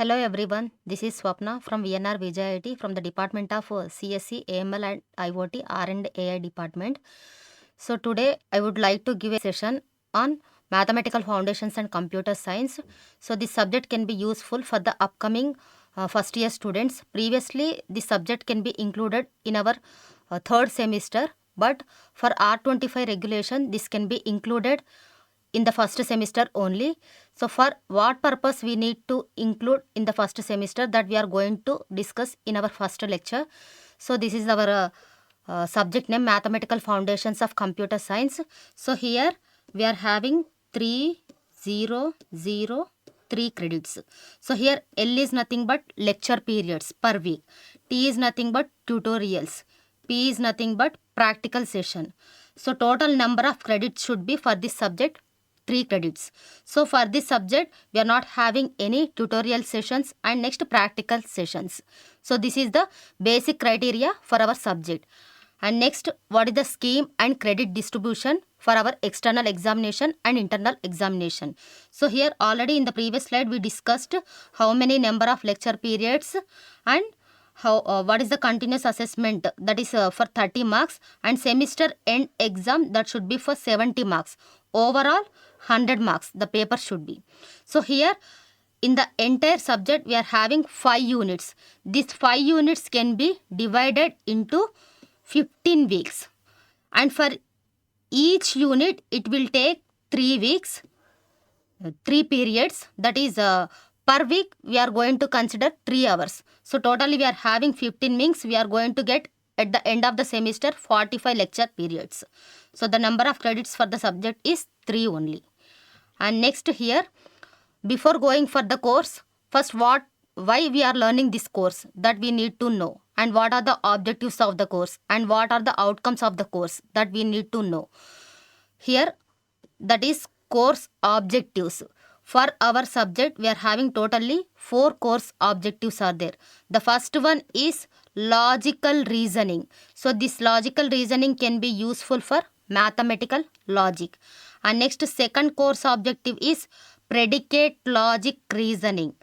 Hello everyone, this is Swapna from VNR VJEC from the Department of CSC, AML and IoT R&AI department. So today I would like to give a session on mathematical foundations and computer science. So this subject can be useful for the upcoming first year students. Previously this subject can be included in our third semester, but for R25 regulation this can be included in the first semester only. So for what purpose we need to include in the first semester, that we are going to discuss in our first lecture. So this is our subject name, mathematical foundations of computer science. So here we are having 3 credits. So here L is nothing but lecture periods per week, T is nothing but tutorials, P is nothing but practical session. So total number of credits should be for this subject 3 credits. So for this subject we are not having any tutorial sessions and next practical sessions. So this is the basic criteria for our subject. And next, what is the scheme and credit distribution for our external examination and internal examination. So here already in the previous slide we discussed how many number of lecture periods and how what is the continuous assessment, that is for 30 marks, and semester end exam that should be for 70 marks. Overall 100 marks the paper should be. So here in the entire subject we are having 5 units. These 5 units can be divided into 15 weeks, and for each unit it will take 3 weeks, 3 periods, that is per week we are going to consider 3 hours. So totally we are having 15 means we are going to get at the end of the semester 45 lecture periods. So the number of credits for the subject is 3 only. And next here, before going for the course, first why we are learning this course, that we need to know, and what are the objectives of the course and what are the outcomes of the course, that we need to know. Here that is course objectives. For our subject we are having totally 4 course objectives are there. The first one is logical reasoning. So this logical reasoning can be useful for mathematical logic. And next, second course objective is predicate logic reasoning.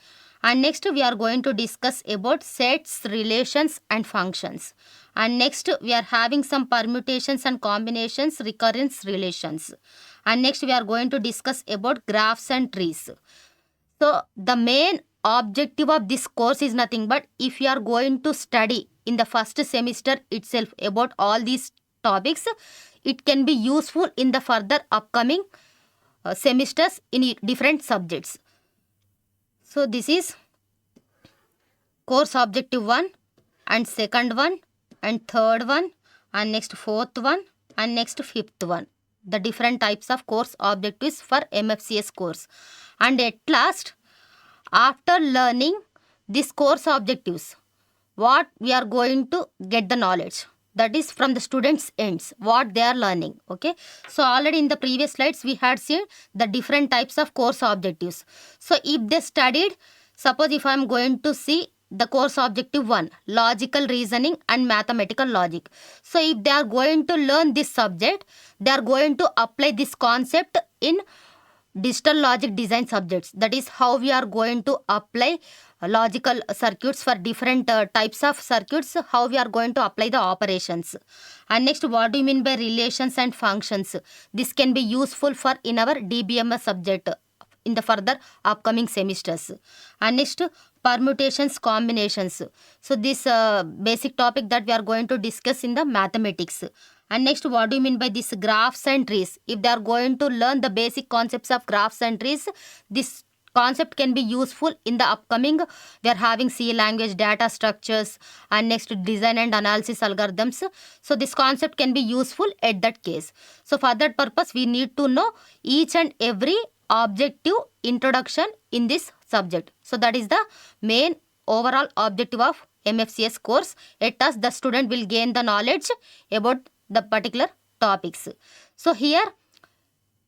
And next we are going to discuss about sets, relations and functions. And next we are having some permutations and combinations, recurrence relations. And next we are going to discuss about graphs and trees. So the main objective of this course is nothing but, if you are going to study in the first semester itself about all these topics, it can be useful in the further upcoming semesters in different subjects. So this is course objective 1 and second one and third one and next fourth one and next fifth one. The different types of course objectives for MFCS course. And at last, after learning these course objectives, what we are going to get the knowledge, that is from the students' ends, what they are learning. Okay, so already in the previous slides we had seen the different types of course objectives. So if they studied, suppose if I am going to see the course objective 1, logical reasoning and mathematical logic. So if they are going to learn this subject, they are going to apply this concept in digital logic design subjects. That is how we are going to apply logical circuits for different types of circuits, how we are going to apply the operations. And next, what do you mean by relations and functions? This can be useful for in our DBMS subject in the further upcoming semesters. And next, permutations, combinations. So this basic topic that we are going to discuss in the mathematics. And next, what do you mean by this graphs and trees? If they are going to learn the basic concepts of graphs and trees, this concept can be useful in the upcoming. We are having C language, data structures, and next design and analysis algorithms. So this concept can be useful at that case. So for that purpose, we need to know each and every objective introduction in this subject. So that is the main overall objective of MFCS course. At us, the student will gain the knowledge about the particular topics. So here,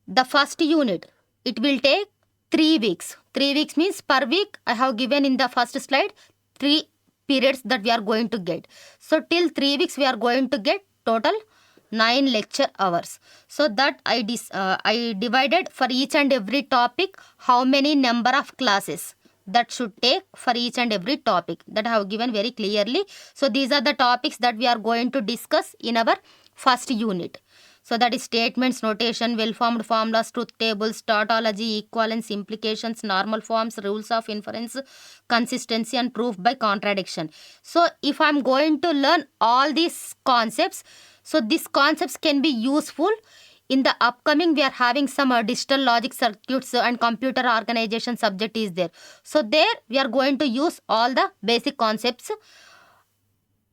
the first unit, it will take 3 weeks. 3 weeks means per week, I have given in the first slide 3 periods that we are going to get. So till 3 weeks we are going to get total 9 lecture hours. So that I divided for each and every topic how many number of classes. that should take for each and every topic that I have given very clearly. So these are the topics that we are going to discuss in our first unit. So that is statements, notation, well-formed formulas, truth tables, tautology, equivalence, implications, normal forms, rules of inference, consistency and proof by contradiction. So if I am going to learn all these concepts, so these concepts can be useful. In the upcoming, we are having some digital logic circuits and computer organization subject is there. So there we are going to use all the basic concepts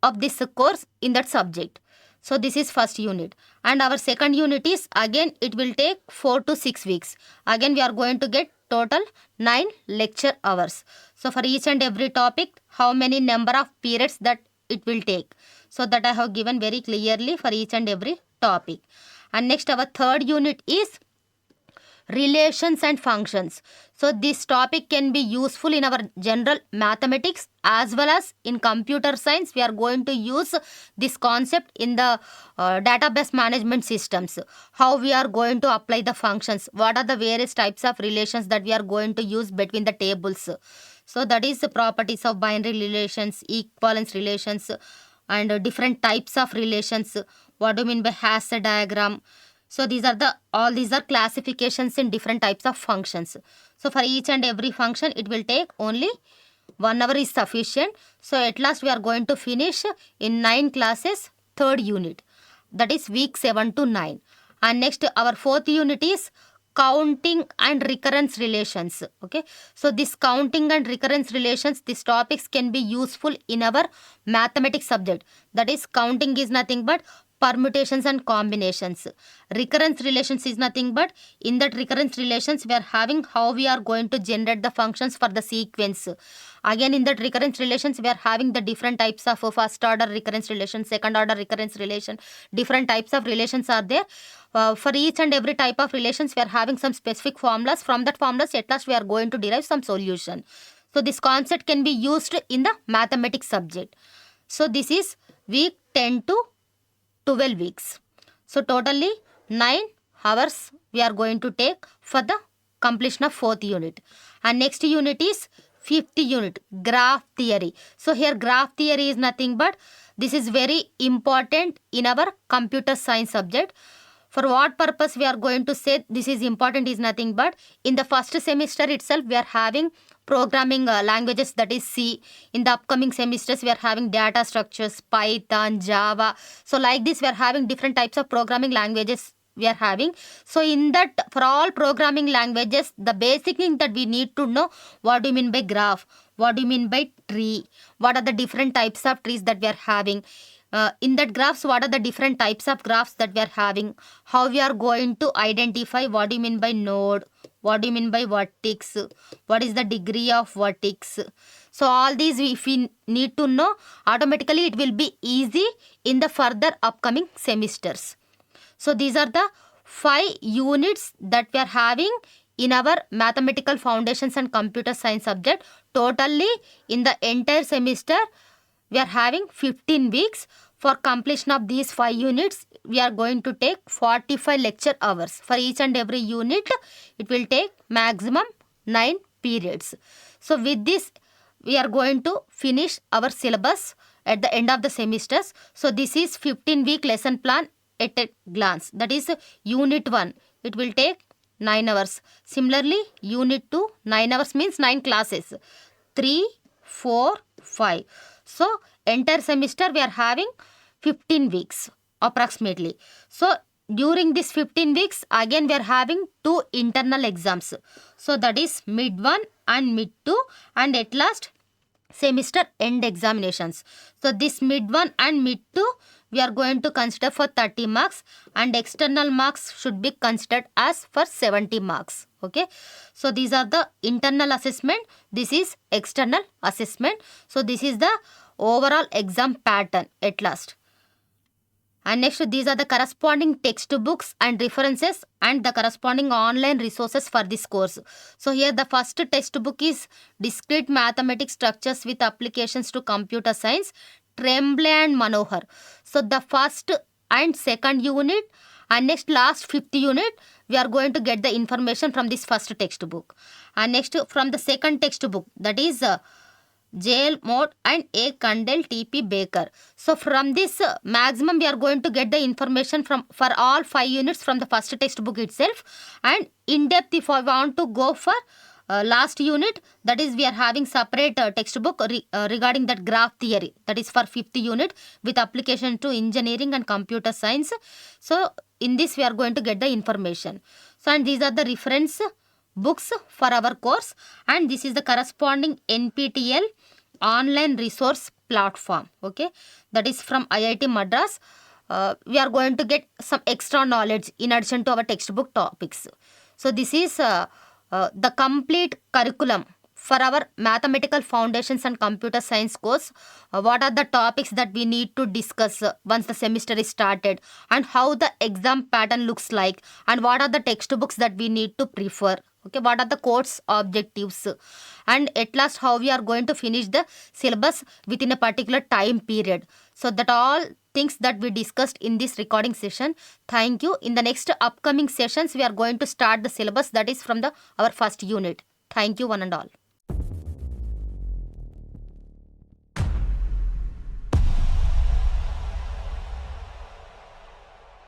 of this course in that subject. So this is first unit, and our second unit is again it will take 4 to 6 weeks. Again we are going to get total 9 lecture hours. So for each and every topic, how many number of periods that it will take. So that I have given very clearly for each and every topic. And next our third unit is relations and functions. So this topic can be useful in our general mathematics as well as in computer science. We are going to use this concept in the database management systems. How we are going to apply the functions. What are the various types of relations that we are going to use between the tables. So that is the properties of binary relations, equivalence relations, and different types of relations. What do you mean by hash diagram? So these are all these are classifications in different types of functions. So for each and every function, it will take only 1 hour is sufficient. So at last we are going to finish in 9 classes, third unit. That is week 7 to 9. And next our fourth unit is counting and recurrence relations. Okay. So this counting and recurrence relations, these topics can be useful in our mathematics subject. That is counting is nothing but permutations and combinations. Recurrence relations is nothing but in that recurrence relations we are having how we are going to generate the functions for the sequence. Again in that recurrence relations we are having the different types of first order recurrence relation, second order recurrence relation. Different types of relations are there. For each and every type of relations we are having some specific formulas. From that formulas at last we are going to derive some solution. So this concept can be used in the mathematics subject. So this is week 10 to 12 weeks. So totally 9 hours we are going to take for the completion of fourth unit. And next unit is fifth unit, graph theory. So here graph theory is nothing but this is very important in our computer science subject. For what purpose we are going to say this is important is nothing but in the first semester itself we are having programming languages, that is C. In the upcoming semesters we are having data structures, Python, Java. So like this we are having different types of programming languages we are having. So in that for all programming languages the basic thing that we need to know, what do you mean by graph, what do you mean by tree, what are the different types of trees that we are having. In that graphs, what are the different types of graphs that we are having, how we are going to identify what do you mean by node, what do you mean by vertex, what is the degree of vertex. So all these if we need to know, automatically it will be easy in the further upcoming semesters. So these are the 5 units that we are having in our mathematical foundations and computer science subject. Totally in the entire semester we are having 15 weeks. For completion of these 5 units, we are going to take 45 lecture hours. For each and every unit, it will take maximum 9 periods. So with this, we are going to finish our syllabus at the end of the semesters. So this is 15-week lesson plan at a glance. That is unit 1. It will take 9 hours. Similarly, unit 2, 9 hours means 9 classes. 3, 4, 5. So, entire semester we are having 15 weeks approximately. So, during this 15 weeks, again we are having 2 internal exams. So, that is mid 1 and mid 2, and at last semester end examinations. So, this mid 1 and mid 2 we are going to consider for 30 marks, and external marks should be considered as for 70 marks. Okay. So, these are the internal assessment. This is external assessment. So, this is the overall exam pattern at last. And next, these are the corresponding textbooks and references and the corresponding online resources for this course. So, here the first textbook is Discrete Mathematics Structures with Applications to Computer Science, Tremblay and Manohar. So, the first and second unit And next last fifth unit, we are going to get the information from this first textbook. And next from the second textbook, that is JL Mode and A. Kandel TP Baker. So from this maximum we are going to get the information from for all 5 units from the first textbook itself. And in depth, if I want to go for last unit, that is we are having separate textbook regarding that graph theory, that is for 5th unit with application to engineering and computer science. So in this we are going to get the information. So and these are the reference books for our course, and this is the corresponding NPTEL online resource platform. Okay, that is from IIT Madras. We are going to get some extra knowledge in addition to our textbook topics. So this is the complete curriculum for our mathematical foundations and computer science course. What are the topics that we need to discuss once the semester is started, and how the exam pattern looks like, and what are the textbooks that we need to prefer. Okay, what are the course objectives, and at last how we are going to finish the syllabus within a particular time period. So that all things that we discussed in this recording session. Thank you. In the next upcoming sessions, we are going to start the syllabus that is from our first unit. Thank you one and all.